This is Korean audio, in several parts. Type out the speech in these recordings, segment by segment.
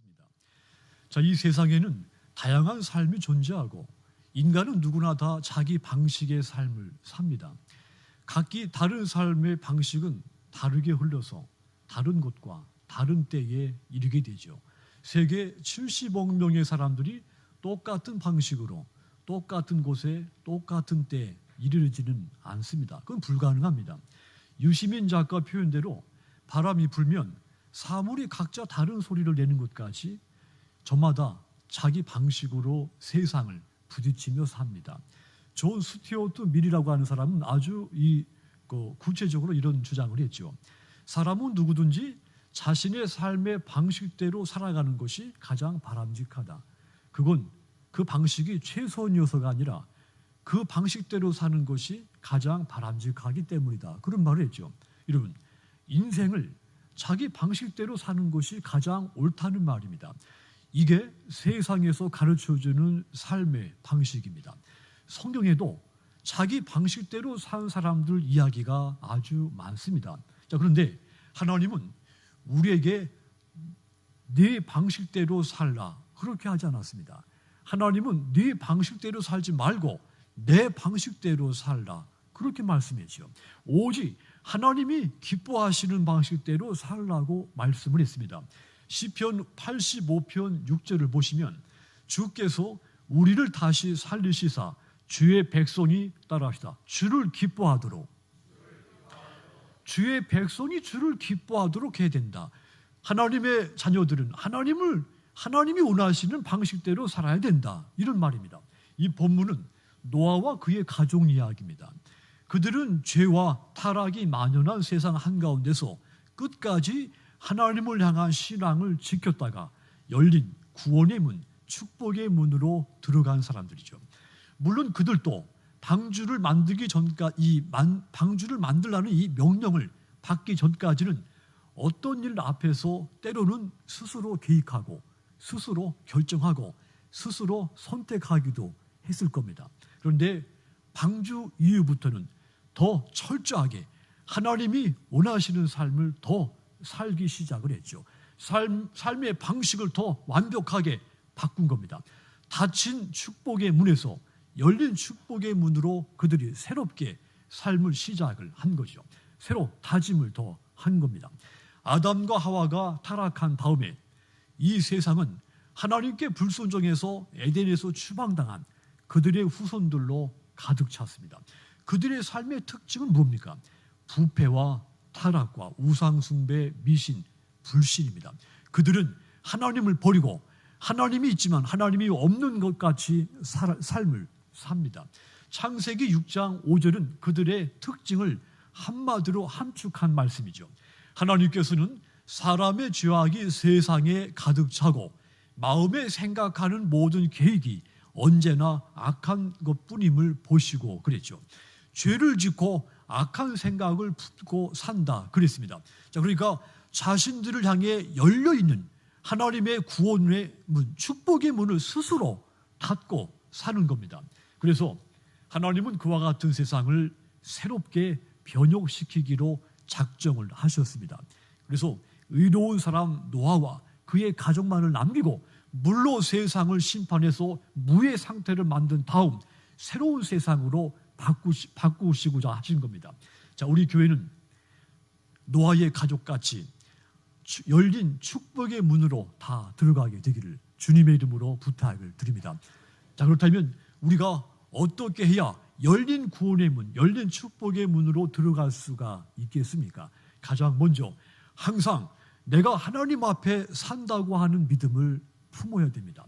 있습니다. 자, 이 세상에는 다양한 삶이 존재하고 인간은 누구나 다 자기 방식의 삶을 삽니다. 각기 다른 삶의 방식은 다르게 흘러서 다른 곳과 다른 때에 이르게 되죠. 세계 70억 명의 사람들이 똑같은 방식으로 똑같은 곳에 똑같은 때에 이르지는 않습니다. 그건 불가능합니다. 유시민 작가 표현대로 바람이 불면 사물이 각자 다른 소리를 내는 것까지 저마다 자기 방식으로 세상을 부딪히며 삽니다. 존 스튜어트 밀이라고 하는 사람은 아주 구체적으로 이런 주장을 했죠. 사람은 누구든지 자신의 삶의 방식대로 살아가는 것이 가장 바람직하다. 그건 그 방식이 최선이어서가 아니라 그 방식대로 사는 것이 가장 바람직하기 때문이다. 그런 말을 했죠. 여러분, 인생을 자기 방식대로 사는 것이 가장 옳다는 말입니다. 이게 세상에서 가르쳐주는 삶의 방식입니다. 성경에도 자기 방식대로 사는 사람들 이야기가 아주 많습니다. 자, 그런데 하나님은 우리에게 네 방식대로 살라 그렇게 하지 않았습니다. 하나님은 네 방식대로 살지 말고 내 방식대로 살라 그렇게 말씀했죠. 오직 하나님이 기뻐하시는 방식대로 살라고 말씀을 했습니다. 시편 85편 6절을 보시면 주께서 우리를 다시 살리시사 주의 백성이 따라합시다. 주를 기뻐하도록, 주의 백성이 주를 기뻐하도록 해야 된다. 하나님의 자녀들은 하나님이 원하시는 방식대로 살아야 된다. 이런 말입니다. 이 본문은 노아와 그의 가족 이야기입니다. 그들은 죄와 타락이 만연한 세상 한가운데서 끝까지 하나님을 향한 신앙을 지켰다가 열린 구원의 문, 축복의 문으로 들어간 사람들이죠. 물론 그들도 방주를 만들기 전까지 방주를 만들라는 이 명령을 받기 전까지는 어떤 일 앞에서 때로는 스스로 계획하고 스스로 결정하고 스스로 선택하기도 했을 겁니다. 그런데 방주 이후부터는 더 철저하게 하나님이 원하시는 삶을 더 살기 시작을 했죠. 삶의 방식을 더 완벽하게 바꾼 겁니다. 닫힌 축복의 문에서 열린 축복의 문으로 그들이 새롭게 삶을 시작을 한 거죠. 새로 다짐을 더 한 겁니다. 아담과 하와가 타락한 다음에 이 세상은 하나님께 불순종해서 에덴에서 추방당한 그들의 후손들로 가득 찼습니다. 그들의 삶의 특징은 뭡니까? 부패와 타락과 우상숭배, 미신, 불신입니다. 그들은 하나님을 버리고 하나님이 있지만 하나님이 없는 것 같이 삶을 삽니다. 창세기 6장 5절은 그들의 특징을 한마디로 함축한 말씀이죠. 하나님께서는 사람의 죄악이 세상에 가득 차고 마음에 생각하는 모든 계획이 언제나 악한 것뿐임을 보시고 그랬죠. 죄를 짓고 악한 생각을 품고 산다 그랬습니다. 자, 그러니까 자신들을 향해 열려있는 하나님의 구원의 문, 축복의 문을 스스로 닫고 사는 겁니다. 그래서 하나님은 그와 같은 세상을 새롭게 변혁시키기로 작정을 하셨습니다. 그래서 의로운 사람 노아와 그의 가족만을 남기고 물로 세상을 심판해서 무의 상태를 만든 다음 새로운 세상으로 바꾸시고자 하신 겁니다. 자, 우리 교회는 노아의 가족같이 열린 축복의 문으로 다 들어가게 되기를 주님의 이름으로 부탁을 드립니다. 자, 그렇다면 우리가 어떻게 해야 열린 구원의 문, 열린 축복의 문으로 들어갈 수가 있겠습니까? 가장 먼저 항상 내가 하나님 앞에 산다고 하는 믿음을 품어야 됩니다.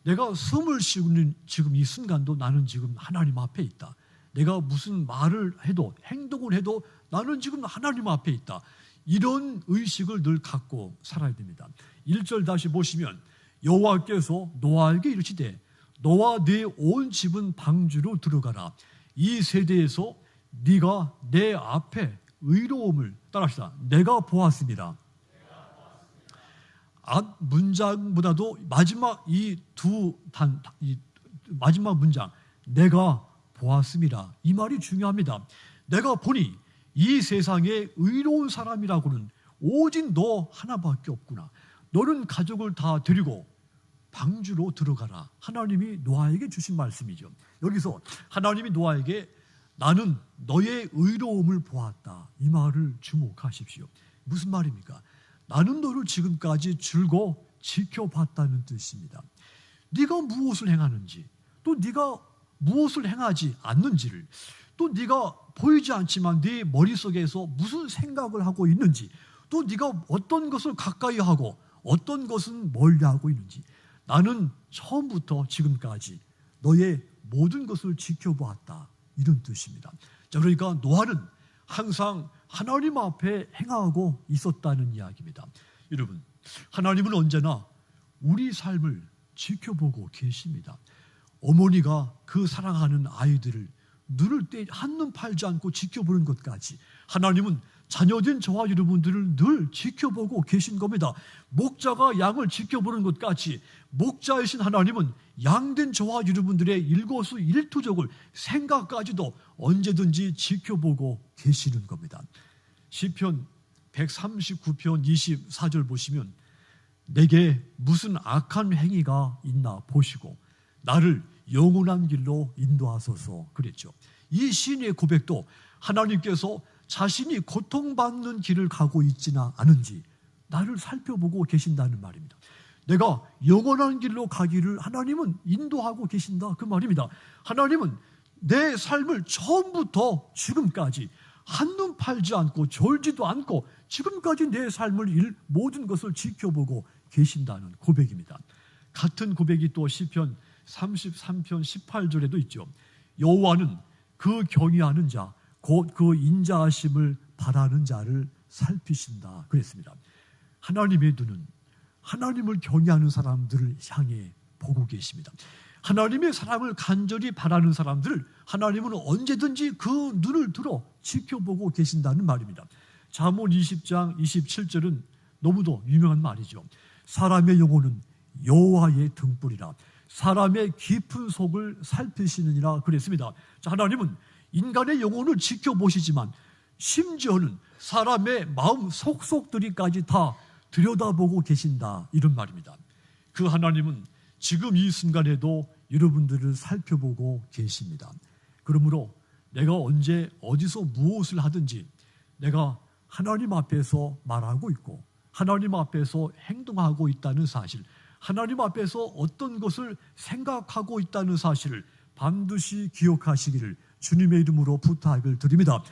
내가 숨을 쉬는 지금 이 순간도 나는 지금 하나님 앞에 있다. 내가 무슨 말을 해도 행동을 해도 나는 지금 하나님 앞에 있다. 이런 의식을 늘 갖고 살아야 됩니다. 1절 다시 보시면 여호와께서 노아에게 이르시되 너와 네 온 집은 방주로 들어가라. 이 세대에서 네가 내 앞에 의로움을 따라합시다. 내가 보았습니다. 앞 문장보다도 마지막 이 마지막 문장 내가 보았습니다. 이 말이 중요합니다. 내가 보니 이 세상에 의로운 사람이라고는 오직 너 하나밖에 없구나. 너는 가족을 다 데리고 방주로 들어가라. 하나님이 노아에게 주신 말씀이죠. 여기서 하나님이 노아에게 나는 너의 의로움을 보았다. 이 말을 주목하십시오. 무슨 말입니까? 나는 너를 지금까지 줄고 지켜봤다는 뜻입니다. 네가 무엇을 행하는지, 또 네가 무엇을 행하지 않는지를, 또 네가 보이지 않지만 네 머릿속에서 무슨 생각을 하고 있는지, 또 네가 어떤 것을 가까이 하고 어떤 것은 멀리하고 있는지, 나는 처음부터 지금까지 너의 모든 것을 지켜보았다. 이런 뜻입니다. 자, 그러니까 노아는 항상 하나님 앞에 행하고 있었다는 이야기입니다. 여러분, 하나님은 언제나 우리 삶을 지켜보고 계십니다. 어머니가 그 사랑하는 아이들을 눈을 한눈 팔지 않고 지켜보는 것까지 하나님은 자녀된 저와 여러분들을 늘 지켜보고 계신 겁니다. 목자가 양을 지켜보는 것까지 목자이신 하나님은 양된 저와 여러분들의 일거수일투족을 생각까지도 언제든지 지켜보고 계시는 겁니다. 시편 139편 24절 보시면 내게 무슨 악한 행위가 있나 보시고 나를 영원한 길로 인도하소서 그랬죠. 이 시인의 고백도 하나님께서 자신이 고통받는 길을 가고 있지는 않은지 나를 살펴보고 계신다는 말입니다. 내가 영원한 길로 가기를 하나님은 인도하고 계신다 그 말입니다. 하나님은 내 삶을 처음부터 지금까지 한눈 팔지 않고 졸지도 않고 지금까지 내 삶을 모든 것을 지켜보고 계신다는 고백입니다. 같은 고백이 또 시편 33편 18절에도 있죠. 여호와는 그 경외하는 자 곧 그 인자하심을 바라는 자를 살피신다 그랬습니다. 하나님의 눈은 하나님을 경외하는 사람들을 향해 보고 계십니다. 하나님의 사랑을 간절히 바라는 사람들을 하나님은 언제든지 그 눈을 들어 지켜보고 계신다는 말입니다. 잠언 20장 27절은 너무도 유명한 말이죠. 사람의 영혼은 여호와의 등불이라 사람의 깊은 속을 살피시느니라 그랬습니다. 자, 하나님은 인간의 영혼을 지켜보시지만 심지어는 사람의 마음 속속들이까지 다 들여다보고 계신다 이런 말입니다. 그 하나님은 지금 이 순간에도 여러분들을 살펴보고 계십니다. 그러므로 내가 언제 어디서 무엇을 하든지 내가 하나님 앞에서 말하고 있고 하나님 앞에서 행동하고 있다는 사실, 하나님 앞에서 어떤 것을 생각하고 있다는 사실을 반드시 기억하시기를 주님의 이름으로 부탁을 드립니다.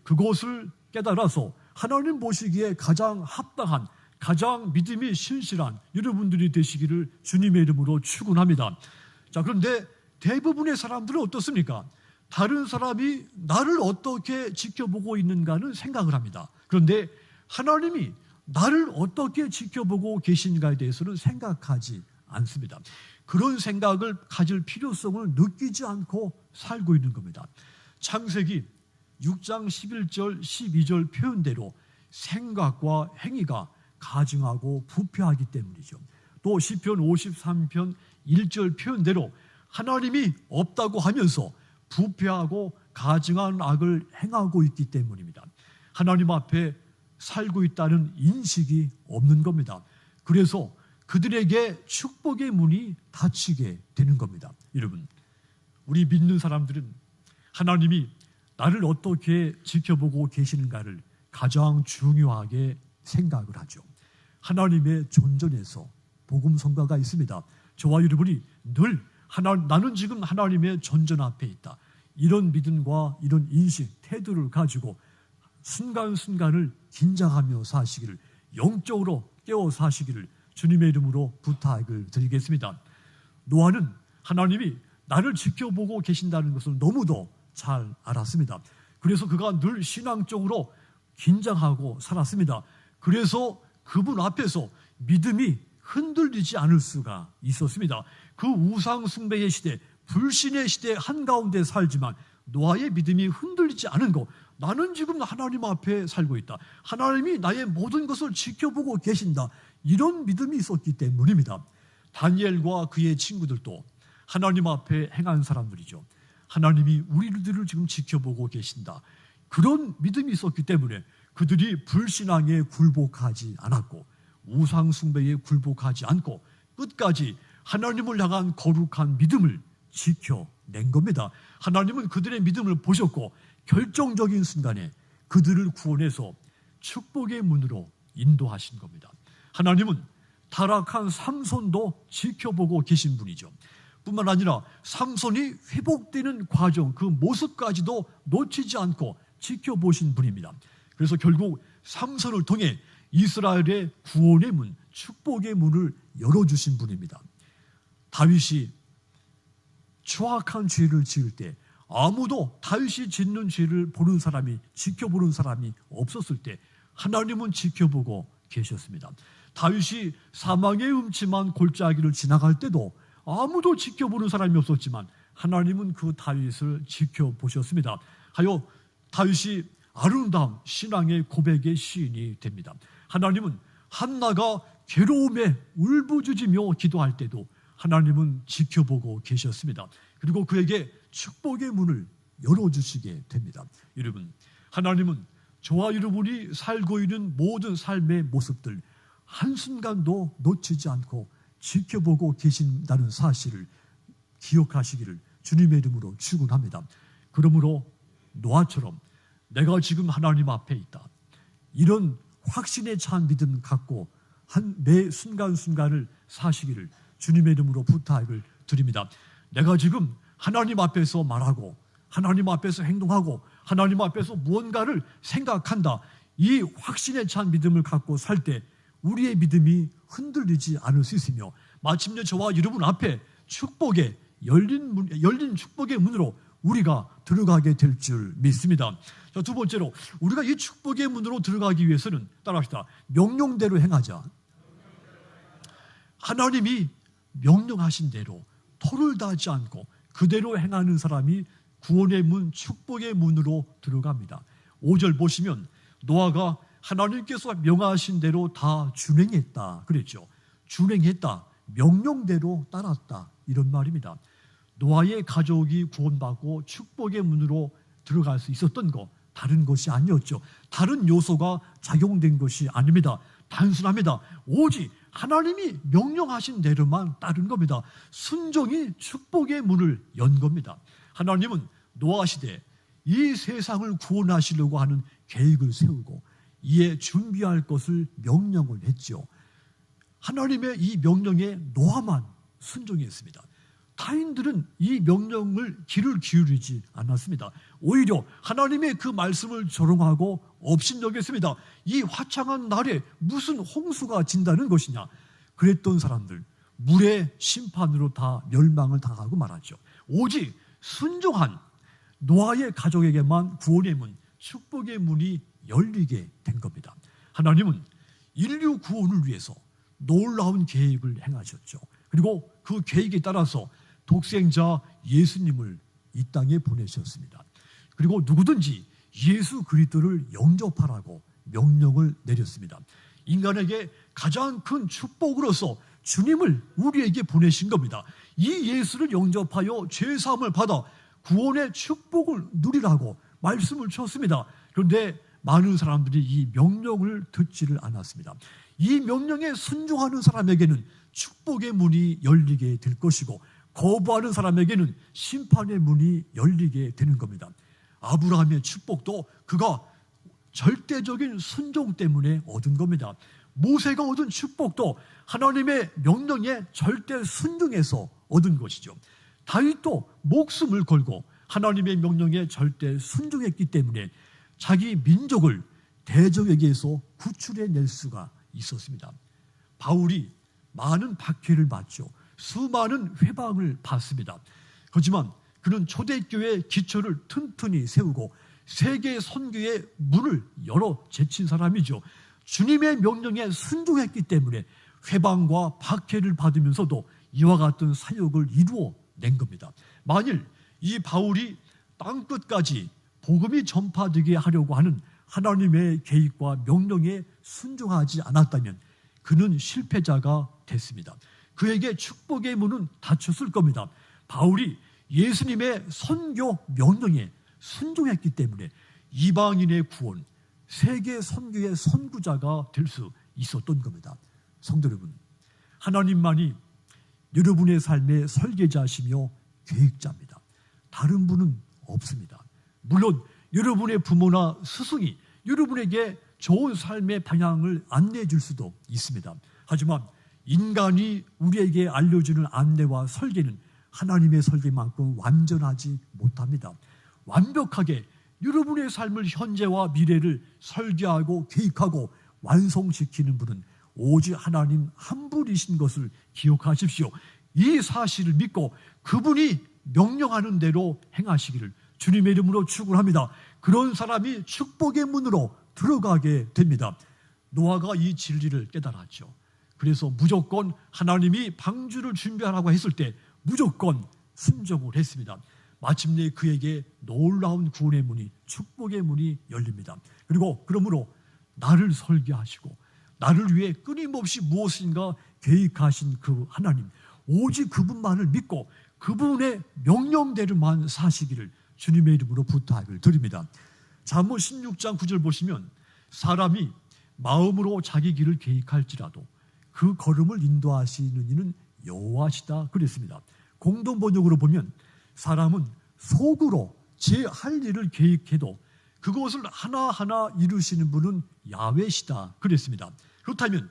그것을 깨달아서 하나님 보시기에 가장 합당한, 가장 믿음이 신실한 여러분들이 되시기를 주님의 이름으로 축원합니다. 자, 그런데 대부분의 사람들은 어떻습니까? 다른 사람이 나를 어떻게 지켜보고 있는가는 생각을 합니다. 그런데 하나님이 나를 어떻게 지켜보고 계신가에 대해서는 생각하지 않습니다. 그런 생각을 가질 필요성을 느끼지 않고 살고 있는 겁니다. 창세기 6장 11절 12절 표현대로 생각과 행위가 가증하고 부패하기 때문이죠. 또 시편 53편 1절 표현대로 하나님이 없다고 하면서 부패하고 가증한 악을 행하고 있기 때문입니다. 하나님 앞에 살고 있다는 인식이 없는 겁니다. 그래서 그들에게 축복의 문이 닫히게 되는 겁니다. 여러분, 우리 믿는 사람들은 하나님이 나를 어떻게 지켜보고 계시는가를 가장 중요하게 생각을 하죠. 하나님의 존전에서 복음 선가가 있습니다. 저와 여러분이 늘 나는 지금 하나님의 존전 앞에 있다. 이런 믿음과 이런 인식, 태도를 가지고 순간순간을 긴장하며 사시기를, 영적으로 깨어 사시기를 주님의 이름으로 부탁을 드리겠습니다. 노아는 하나님이 나를 지켜보고 계신다는 것을 너무도 잘 알았습니다. 그래서 그가 늘 신앙적으로 긴장하고 살았습니다. 그래서 그분 앞에서 믿음이 흔들리지 않을 수가 있었습니다. 그 우상 숭배의 시대, 불신의 시대 한가운데 살지만 노아의 믿음이 흔들리지 않은 것, 나는 지금 하나님 앞에 살고 있다. 하나님이 나의 모든 것을 지켜보고 계신다. 이런 믿음이 있었기 때문입니다. 다니엘과 그의 친구들도 하나님 앞에 행한 사람들이죠. 하나님이 우리들을 지금 지켜보고 계신다. 그런 믿음이 있었기 때문에 그들이 불신앙에 굴복하지 않았고 우상 숭배에 굴복하지 않고 끝까지 하나님을 향한 거룩한 믿음을 지켜낸 겁니다. 하나님은 그들의 믿음을 보셨고 결정적인 순간에 그들을 구원해서 축복의 문으로 인도하신 겁니다. 하나님은 타락한 삼손도 지켜보고 계신 분이죠. 뿐만 아니라 삼손이 회복되는 과정, 그 모습까지도 놓치지 않고 지켜보신 분입니다. 그래서 결국 삼손을 통해 이스라엘의 구원의 문, 축복의 문을 열어주신 분입니다. 다윗이 추악한 죄를 지을 때 아무도 다윗이 짓는 죄를 보는 사람이, 지켜보는 사람이 없었을 때 하나님은 지켜보고 계셨습니다. 다윗이 사망의 음침한 골짜기를 지나갈 때도 아무도 지켜보는 사람이 없었지만 하나님은 그 다윗을 지켜보셨습니다. 하여 다윗이 아름다운 신앙의 고백의 시인이 됩니다. 하나님은 한나가 괴로움에 울부짖으며 기도할 때도 하나님은 지켜보고 계셨습니다. 그리고 그에게 축복의 문을 열어주시게 됩니다. 여러분, 하나님은 저와 여러분이 살고 있는 모든 삶의 모습들 한순간도 놓치지 않고 지켜보고 계신다는 사실을 기억하시기를 주님의 이름으로 축원합니다. 그러므로 노아처럼 내가 지금 하나님 앞에 있다, 이런 확신에 찬 믿음 갖고 매 순간순간을 사시기를 주님의 이름으로 부탁을 드립니다. 내가 지금 하나님 앞에서 말하고 하나님 앞에서 행동하고 하나님 앞에서 무언가를 생각한다, 이 확신에 찬 믿음을 갖고 살 때 우리의 믿음이 흔들리지 않을 수 있으며 마침내 저와 여러분 앞에 축복의 열린 축복의 문으로 우리가 들어가게 될 줄 믿습니다. 자, 두 번째로 우리가 이 축복의 문으로 들어가기 위해서는 따라합시다. 명령대로 행하자. 하나님이 명령하신 대로 토를 다하지 않고 그대로 행하는 사람이 구원의 문, 축복의 문으로 들어갑니다. 5절 보시면 노아가 하나님께서 명하신 대로 다 준행했다 그랬죠. 준행했다, 명령대로 따랐다, 이런 말입니다. 노아의 가족이 구원받고 축복의 문으로 들어갈 수 있었던 것, 다른 것이 아니었죠. 다른 요소가 작용된 것이 아닙니다. 단순합니다. 오직 하나님이 명령하신 대로만 따른 겁니다. 순종이 축복의 문을 연 겁니다. 하나님은 노아 시대에 이 세상을 구원하시려고 하는 계획을 세우고 이에 준비할 것을 명령을 했죠. 하나님의 이 명령에 노아만 순종했습니다. 타인들은 이 명령을 귀를 기울이지 않았습니다. 오히려 하나님의 그 말씀을 조롱하고 업신여겼습니다. 이 화창한 날에 무슨 홍수가 진다는 것이냐. 그랬던 사람들 물의 심판으로 다 멸망을 당하고 말았죠. 오직 순종한 노아의 가족에게만 구원의 문, 축복의 문이 열리게 된 겁니다. 하나님은 인류 구원을 위해서 놀라운 계획을 행하셨죠. 그리고 그 계획에 따라서 독생자 예수님을 이 땅에 보내셨습니다. 그리고 누구든지 예수 그리스도를 영접하라고 명령을 내렸습니다. 인간에게 가장 큰 축복으로서 주님을 우리에게 보내신 겁니다. 이 예수를 영접하여 죄사함을 받아 구원의 축복을 누리라고 말씀을 주셨습니다. 그런데 많은 사람들이 이 명령을 듣지를 않았습니다. 이 명령에 순종하는 사람에게는 축복의 문이 열리게 될 것이고 거부하는 사람에게는 심판의 문이 열리게 되는 겁니다. 아브라함의 축복도 그가 절대적인 순종 때문에 얻은 겁니다. 모세가 얻은 축복도 하나님의 명령에 절대 순종해서 얻은 것이죠. 다윗도 목숨을 걸고 하나님의 명령에 절대 순종했기 때문에 자기 민족을 대적에게서 구출해낼 수가 있었습니다. 바울이 많은 박해를 받죠. 수많은 회방을 받습니다. 하지만 그는 초대교회의 기초를 튼튼히 세우고 세계 선교의 문을 열어 제친 사람이죠. 주님의 명령에 순종했기 때문에 회방과 박해를 받으면서도 이와 같은 사역을 이루어낸 겁니다. 만일 이 바울이 땅끝까지 복음이 전파되게 하려고 하는 하나님의 계획과 명령에 순종하지 않았다면 그는 실패자가 됐습니다. 그에게 축복의 문은 닫혔을 겁니다. 바울이 예수님의 선교 명령에 순종했기 때문에 이방인의 구원, 세계 선교의 선구자가 될 수 있었던 겁니다. 성도 여러분, 하나님만이 여러분의 삶의 설계자시며 계획자입니다. 다른 분은 없습니다. 물론 여러분의 부모나 스승이 여러분에게 좋은 삶의 방향을 안내해 줄 수도 있습니다. 하지만 인간이 우리에게 알려주는 안내와 설계는 하나님의 설계만큼 완전하지 못합니다. 완벽하게 여러분의 삶을, 현재와 미래를 설계하고 계획하고 완성시키는 분은 오직 하나님 한 분이신 것을 기억하십시오. 이 사실을 믿고 그분이 명령하는 대로 행하시기를 주님의 이름으로 축원합니다. 그런 사람이 축복의 문으로 들어가게 됩니다. 노아가 이 진리를 깨달았죠. 그래서 무조건 하나님이 방주를 준비하라고 했을 때 무조건 순종을 했습니다. 마침내 그에게 놀라운 구원의 문이, 축복의 문이 열립니다. 그리고 그러므로 나를 설계하시고 나를 위해 끊임없이 무엇인가 계획하신 그 하나님, 오직 그분만을 믿고 그분의 명령대로만 사시기를 주님의 이름으로 부탁을 드립니다. 잠언 16장 9절 보시면 사람이 마음으로 자기 길을 계획할지라도 그 걸음을 인도하시는 이는 여호와시다 그랬습니다. 공동 번역으로 보면 사람은 속으로 제 할 일을 계획해도 그것을 하나하나 이루시는 분은 야훼시다 그랬습니다. 그렇다면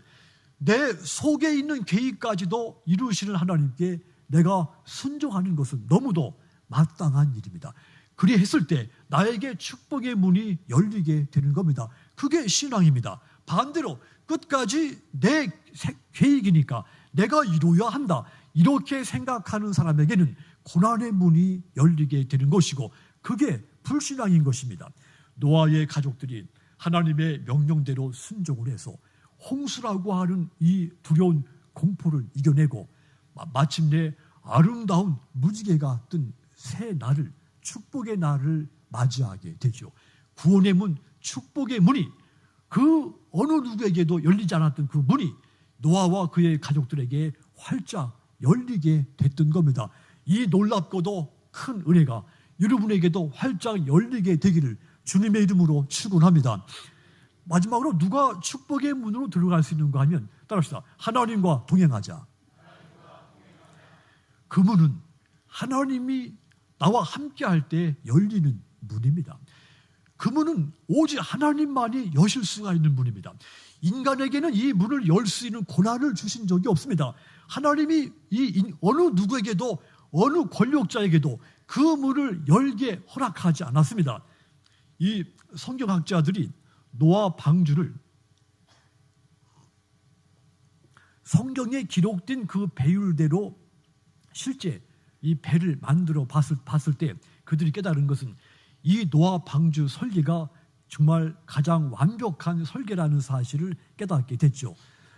내 속에 있는 계획까지도 이루시는 하나님께 내가 순종하는 것은 너무도 마땅한 일입니다. 그리 했을 때 나에게 축복의 문이 열리게 되는 겁니다. 그게 신앙입니다. 반대로 끝까지 내 계획이니까 내가 이루어야 한다, 이렇게 생각하는 사람에게는 고난의 문이 열리게 되는 것이고 그게 불신앙인 것입니다. 노아의 가족들이 하나님의 명령대로 순종을 해서 홍수라고 하는 이 두려운 공포를 이겨내고 마침내 아름다운 무지개가 뜬 새 날을, 축복의 날을 맞이하게 되죠. 구원의 문, 축복의 문이 그 어느 누구에게도 열리지 않았던 그 문이 노아와 그의 가족들에게 활짝 열리게 됐던 겁니다. 이 놀랍고도 큰 은혜가 여러분에게도 활짝 열리게 되기를 주님의 이름으로 축원합니다. 마지막으로 누가 축복의 문으로 들어갈 수 있는가 하면 따라합시다. 하나님과 동행하자. 그 문은 하나님이 나와 함께 할 때 열리는 문입니다. 그 문은 오직 하나님만이 여실 수가 있는 문입니다. 인간에게는 이 문을 열 수 있는 고난을 주신 적이 없습니다. 하나님이 어느 누구에게도 어느 권력자에게도 그 문을 열게 허락하지 않았습니다. 이 성경학자들이 노아 방주를 성경에 기록된 그 배율대로 실제 이 배를 만들어 봤을 때 그들이 깨달은 것은 이 노아 방주 설계가 정말 가장 완벽한 설계라는 사실을 깨닫게 됐죠.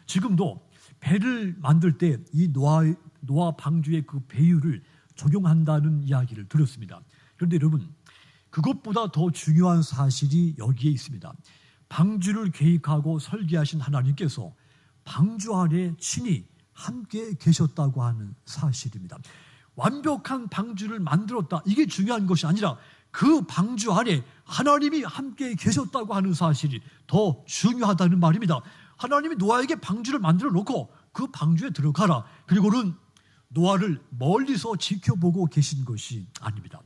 지금도 배를 만들 때 이 노아 방주의 그 배율을 적용한다는 이야기를 들었습니다. 그런데 여러분, 그것보다 더 중요한 사실이 여기에 있습니다. 방주를 계획하고 설계하신 하나님께서 방주 안에 친히 함께 계셨다고 하는 사실입니다. 완벽한 방주를 만들었다, 이게 중요한 것이 아니라 그 방주 안에 하나님이 함께 계셨다고 하는 사실이 더 중요하다는 말입니다. 하나님이 노아에게 방주를 만들어 놓고 그 방주에 들어가라, 그리고는 노아를 멀리서 지켜보고 계신 것이 아닙니다.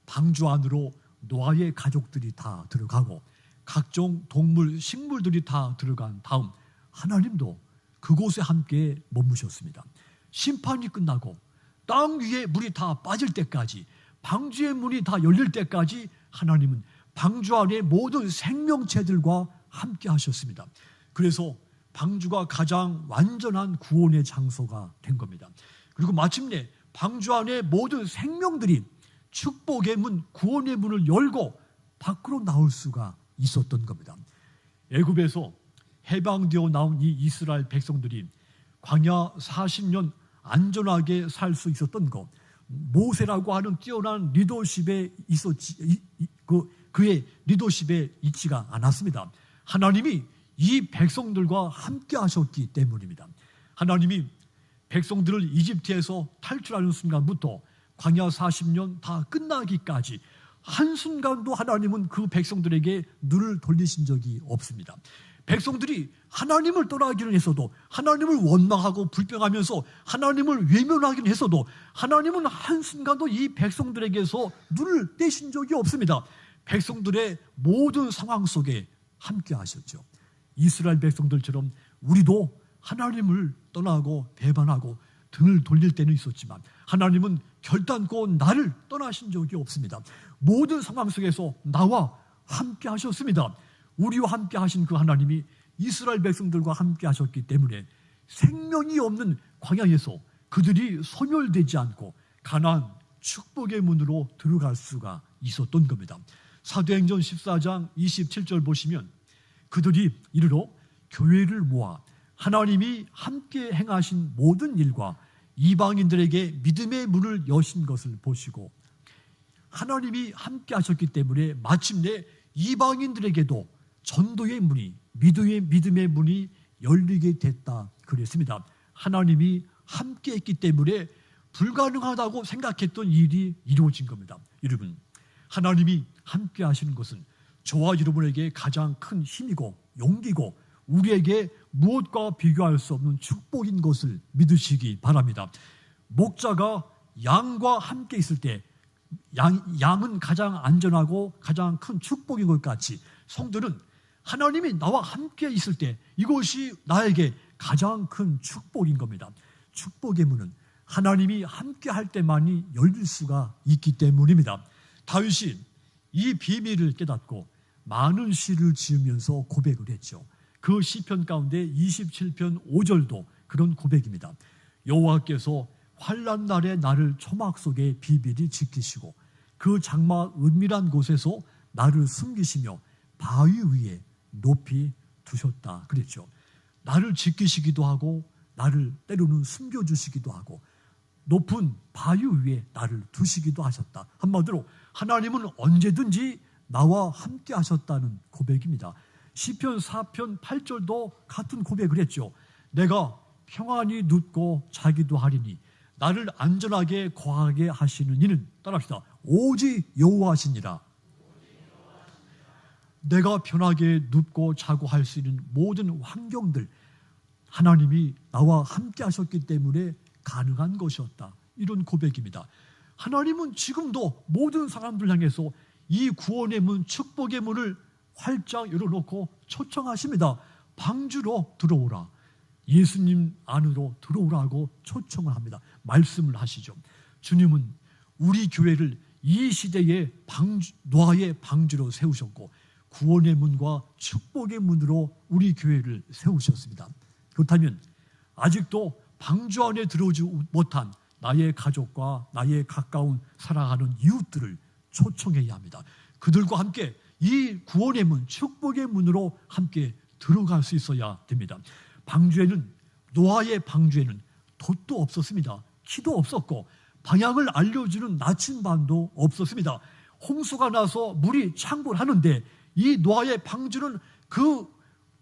방주 안으로 노아의 가족들이 다 들어가고 각종 동물, 식물들이 다 들어간 다음 하나님도 그곳에 함께 머무셨습니다. 심판이 끝나고 땅 위에 물이 다 빠질 때까지, 방주의 문이 다 열릴 때까지 하나님은 방주 안의 모든 생명체들과 함께 하셨습니다. 그래서 방주가 가장 완전한 구원의 장소가 된 겁니다. 그리고 마침내 방주 안의 모든 생명들이 축복의 문, 구원의 문을 열고 밖으로 나올 수가 있었던 겁니다. 애굽에서 해방되어 나온 이 이스라엘 백성들이 광야 40년 안전하게 살 수 있었던 것, 모세라고 하는 뛰어난 리더십에 있었지, 그의 리더십에 있지가 않았습니다. 하나님이 이 백성들과 함께 하셨기 때문입니다. 하나님이 백성들을 이집트에서 탈출하는 순간부터 광야 40년 다 끝나기까지 한순간도 하나님은 그 백성들에게 눈을 돌리신 적이 없습니다. 백성들이 하나님을 떠나기는 했어도, 하나님을 원망하고 불평하면서 하나님을 외면하기는 했어도 하나님은 한순간도 이 백성들에게서 눈을 떼신 적이 없습니다. 백성들의 모든 상황 속에 함께 하셨죠. 이스라엘 백성들처럼 우리도 하나님을 떠나고 배반하고 등을 돌릴 때는 있었지만 하나님은 결단코 나를 떠나신 적이 없습니다. 모든 상황 속에서 나와 함께 하셨습니다. 우리와 함께 하신 그 하나님이 이스라엘 백성들과 함께 하셨기 때문에 생명이 없는 광야에서 그들이 소멸되지 않고 가나안 축복의 문으로 들어갈 수가 있었던 겁니다. 사도행전 14장 27절 보시면 그들이 이르러 교회를 모아 하나님이 함께 행하신 모든 일과 이방인들에게 믿음의 문을 여신 것을 보시고, 하나님이 함께 하셨기 때문에 마침내 이방인들에게도 전도의 문이, 믿음의 문이 열리게 됐다 그랬습니다. 하나님이 함께 했기 때문에 불가능하다고 생각했던 일이 이루어진 겁니다. 여러분, 하나님이 함께 하시는 것은 저와 여러분에게 가장 큰 힘이고 용기고 우리에게 무엇과 비교할 수 없는 축복인 것을 믿으시기 바랍니다. 목자가 양과 함께 있을 때 양은 가장 안전하고 가장 큰 축복인 것 같이 성도는 하나님이 나와 함께 있을 때 이것이 나에게 가장 큰 축복인 겁니다. 축복의 문은 하나님이 함께 할 때만이 열릴 수가 있기 때문입니다. 다윗이 이 비밀을 깨닫고 많은 시를 지으면서 고백을 했죠. 그 시편 가운데 27편 5절도 그런 고백입니다. 여호와께서 환난 날에 나를 초막 속에 비밀히 지키시고 그 장막 은밀한 곳에서 나를 숨기시며 바위 위에 높이 두셨다 그랬죠. 나를 지키시기도 하고 나를 때로는 숨겨주시기도 하고 높은 바위 위에 나를 두시기도 하셨다. 한마디로 하나님은 언제든지 나와 함께 하셨다는 고백입니다. 시편 4편 8절도 같은 고백을 했죠. 내가 평안히 눕고 자기도 하리니 나를 안전하게 거하게 하시는 이는, 따라합시다, 오직 여호와시니라. 내가 편하게 눕고 자고 할 수 있는 모든 환경들, 하나님이 나와 함께 하셨기 때문에 가능한 것이었다. 이런 고백입니다. 하나님은 지금도 모든 사람들 향해서 이 구원의 문, 축복의 문을 활짝 열어놓고 초청하십니다. 방주로 들어오라. 예수님 안으로 들어오라고 초청을 합니다. 말씀을 하시죠. 주님은 우리 교회를 이 시대의 노아의 방주로 세우셨고 구원의 문과 축복의 문으로 우리 교회를 세우셨습니다. 그렇다면 아직도 방주 안에 들어오지 못한 나의 가족과 나의 가까운 사랑하는 이웃들을 초청해야 합니다. 그들과 함께 이 구원의 문, 축복의 문으로 함께 들어갈 수 있어야 됩니다. 방주에는, 노아의 방주에는 돛도 없었습니다. 키도 없었고 방향을 알려주는 나침반도 없었습니다. 홍수가 나서 물이 창궐하는데 이 노아의 방주는 그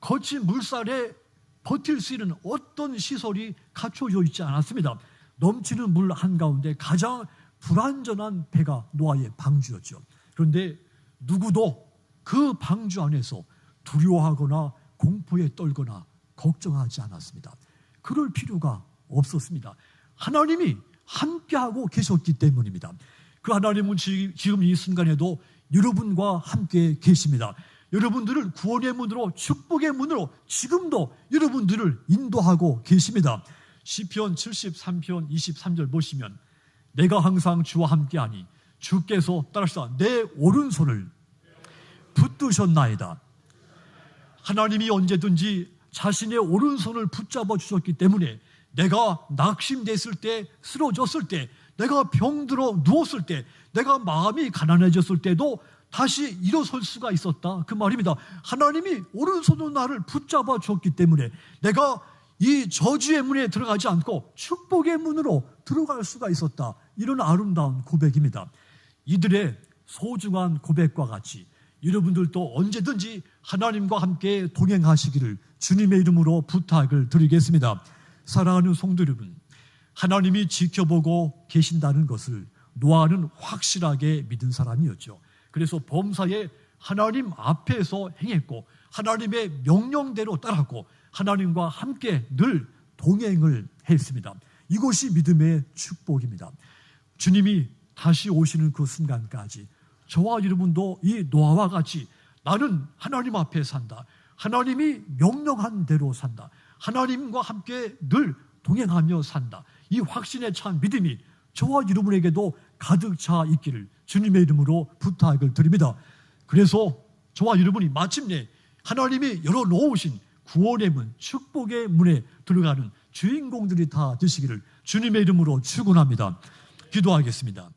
거친 물살에 버틸 수 있는 어떤 시설이 갖춰져 있지 않았습니다. 넘치는 물 한가운데 가장 불안전한 배가 노아의 방주였죠. 그런데 누구도 그 방주 안에서 두려워하거나 공포에 떨거나 걱정하지 않았습니다. 그럴 필요가 없었습니다. 하나님이 함께하고 계셨기 때문입니다. 그 하나님은 지금 이 순간에도 여러분과 함께 계십니다. 여러분들을 구원의 문으로, 축복의 문으로 지금도 여러분들을 인도하고 계십니다. 시편 73편 23절 보시면 내가 항상 주와 함께하니 주께서, 따라합시다, 내 오른손을 붙드셨나이다. 하나님이 언제든지 자신의 오른손을 붙잡아 주셨기 때문에 내가 낙심됐을 때, 쓰러졌을 때, 내가 병들어 누웠을 때, 내가 마음이 가난해졌을 때도 다시 일어설 수가 있었다, 그 말입니다. 하나님이 오른손으로 나를 붙잡아 주었기 때문에 내가 이 저주의 문에 들어가지 않고 축복의 문으로 들어갈 수가 있었다. 이런 아름다운 고백입니다. 이들의 소중한 고백과 같이 여러분들도 언제든지 하나님과 함께 동행하시기를 주님의 이름으로 부탁을 드리겠습니다. 사랑하는 성도 여러분, 하나님이 지켜보고 계신다는 것을 노아는 확실하게 믿은 사람이었죠. 그래서 범사에 하나님 앞에서 행했고 하나님의 명령대로 따랐고 하나님과 함께 늘 동행을 했습니다. 이것이 믿음의 축복입니다. 주님이 다시 오시는 그 순간까지 저와 여러분도 이 노아와 같이 나는 하나님 앞에 산다. 하나님이 명령한 대로 산다. 하나님과 함께 늘 동행하며 산다. 이 확신에 찬 믿음이 저와 여러분에게도 가득 차 있기를 주님의 이름으로 부탁을 드립니다. 그래서 저와 여러분이 마침내 하나님이 열어놓으신 구원의 문, 축복의 문에 들어가는 주인공들이 다 되시기를 주님의 이름으로 축원합니다. 기도하겠습니다.